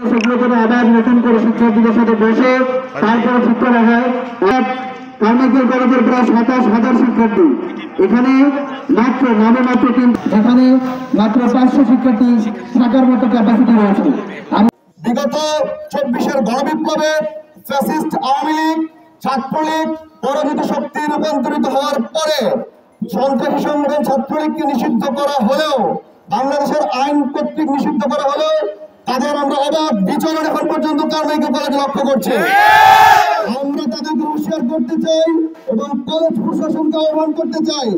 সেগুলো যেন আবার নতুন করে শিক্ষার্থীদের সাথে বসে তারপরে শিক্ষা দেখায়। কারমাইকেল কলেজের প্রায় ২৭,০০০ শিক্ষার্থী, এখানে মাত্র যেখানে মাত্র ৫০০ শিক্ষার্থী থাকার মতো ক্যাপাসিটি রয়েছে। বিগত ২৪-এর গণবিপ্লবে ফ্যাসিস্ট আওয়ামী লীগ, ছাত্রলীগ পরাজিত শক্তি রূপান্তরিত হওয়ার পরে সন্ত্রাসী সংগঠন ছাত্রলীগকে নিষিদ্ধ করা হলেও, বাংলাদেশের আইন কর্তৃক নিষিদ্ধ করা হলেও তাদের আমরা অবাধ বিচরণ এখন পর্যন্ত কারমাইকেল কলেজে লক্ষ্য করছি। আমরা তাদেরকে হুঁশিয়ার করতে চাই এবং কলেজ প্রশাসনকে আহ্বান করতে চাই,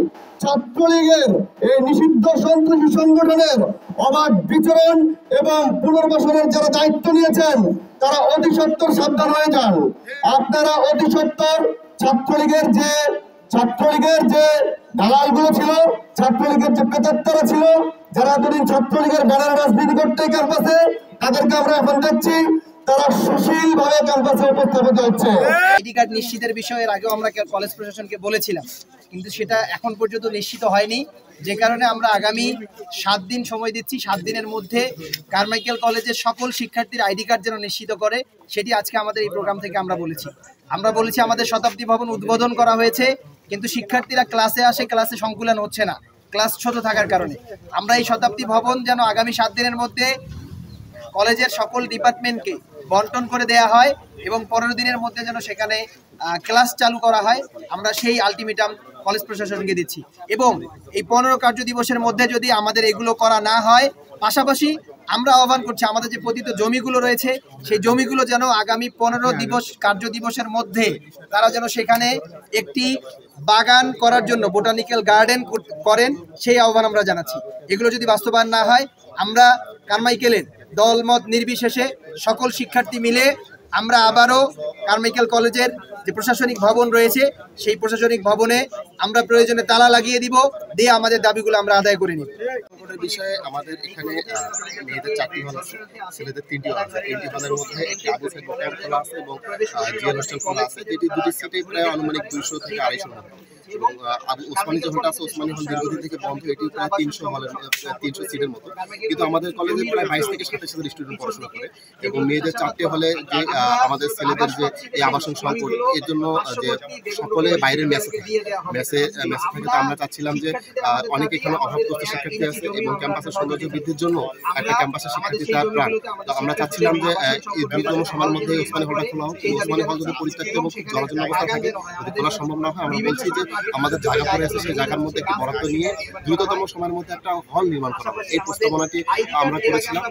ছাত্রলীগের এই নিষিদ্ধ সন্ত্রাসী সংগঠনের অবাধ বিচরণ এবং পুনর্বাসনের যারা দায়িত্ব নিয়েছেন তারা অতি সত্বর সাবধান হয়ে যান। আপনারা অতি সত্বর ছাত্রলীগের যে দালালগুলো ছিল, ছাত্রলীগের যে প্রেতাত্মারা ছিল, যারা এতদিন ছাত্রলীগের ব্যানার রাজনীতি করতে ক্যাম্পাসে, তাদেরকে আমরা এখন দেখছি তারা সুশীলভাবে ক্যাম্পাসে উপস্থাপিত হচ্ছে। আইডি কার্ড নিশ্চিতের বিষয়ে আগেও আমরা কলেজ প্রশাসনকে বলেছিলাম, কিন্তু সেটা এখন পর্যন্ত নিশ্চিত হয়নি, যে কারণে আমরা আগামী ৭ দিন সময় দিচ্ছি। ৭ দিনের মধ্যে কারমাইকেল কলেজের সকল শিক্ষার্থীর আইডি কার্ড যেন নিশ্চিত করে, সেটি আজকে আমাদের এই প্রোগ্রাম থেকে আমরা বলেছি। আমাদের শতাব্দী ভবন উদ্বোধন করা হয়েছে, কিন্তু শিক্ষার্থীরা ক্লাসে আসে, ক্লাসে সংকুলন হচ্ছে না ক্লাস ছোট থাকার কারণে। আমরা এই শতাব্দী ভবন যেন আগামী ৭ দিনের মধ্যে কলেজের সকল ডিপার্টমেন্টকে বন্টন করে দেয়া হয় এবং ১৫ দিনের মধ্যে যেন সেখানে ক্লাস চালু করা হয়, আমরা সেই আলটিমেটাম কলেজ প্রশাসনকে দিচ্ছি। এবং এই ১৫ কার্য দিবসের মধ্যে যদি আমাদের এগুলো করা না হয়, পাশাপাশি আমরা আহ্বান করছি আমাদের যে পতিত জমিগুলো রয়েছে সেই জমিগুলো যেন আগামী ১৫ কার্য দিবসের মধ্যে তারা যেন সেখানে একটি বাগান করার জন্য বোটানিক্যাল গার্ডেন করেন, সেই আহ্বান আমরা জানাচ্ছি। এগুলো যদি বাস্তবায়ন না হয়, আমরা কারমাইকেলের দলমত নির্বিশেষে সকল শিক্ষার্থী মিলে আমরা আবারও কারমাইকেল কলেজের যে প্রশাসনিক ভবন রয়েছে সেই প্রশাসনিক ভবনে আমরা প্রয়োজনে তালা লাগিয়ে দিব, দিয়ে আমাদের দাবিগুলো আমরা আদায় করে নিব। বিষয়ে আমাদের এখানে মেয়েদের ৪টি হল আছে, ছেলেদের ৩টি হল আছে। ৩টি হলের মধ্যে একটি আবু সাইদ ক্যাম্প খোলা আছে এবং জিএল হোস্টেল খোলা আছে। দুটি সিটে প্রায় আনুমানিক ২০০ থেকে ২৫০ মতো। এবং ওসমানী যে হলটা আছে, ওসমানী হল দীর্ঘদিন থেকে বন্ধ, এটি প্রায় ৩০০ সিটের মতো। কিন্তু আমাদের কলেজে প্রায় ২২ থেকে ২৭,০০০ স্টুডেন্ট পড়াশোনা করে। এবং মেয়েদের ৪টি হলে যে আমাদের ছেলেদের যে এই আবাসন সংকট, এর জন্য যে সকলে বাইরের মেসে থাকে, তো আমরা চাচ্ছিলাম যে অনেক এখানে অভাবগ্রস্ত শিক্ষার্থী আছে এবং ক্যাম্পাসের সৌন্দর্য বৃদ্ধির জন্য একটা ক্যাম্পাসের শিক্ষার্থী তার প্রাণ। তো আমরা চাচ্ছিলাম যে এই দ্রুততম সময়ের মধ্যে ওসমানী হলটা খোলা হোক। ওসমানী হল যদি পরিত্যক্ত এবং জরাজীর্ণ অবস্থা থাকে, যদি খোলা সম্ভব না হয়, আমরা বলছি যে আমাদের জায়গা পড়ে আছে, সেই জায়গার মধ্যে একটি বরাদ্দ নিয়ে দ্রুততম সময়ের মধ্যে একটা হল নির্মাণ করা হবে। এই প্রস্তাবনাটি আমরা করেছিলাম।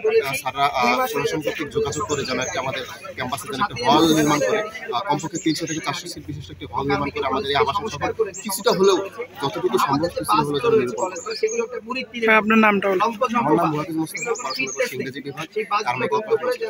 সারা প্রশাসন কর্তৃক যোগাযোগ করে যেন একটা আমাদের ক্যাম্পাসে যেন একটা হল নির্মাণ করে, কমপক্ষে ৩০০ থেকে ৪০০ সিট বিশিষ্ট একটি হল নির্মাণ করে আমাদের এই আবাসন সভা কিছুটা হলেও, যতটুকু সম্ভব কিছুটা হলেও যেন নিরূপণ করে। আপনার নামটা? আমার নাম মুহাদ্দিস মুস্তাফা, পড়াশোনা করছি ইংরেজি বিভাগ, কারমাইকেল কলেজ।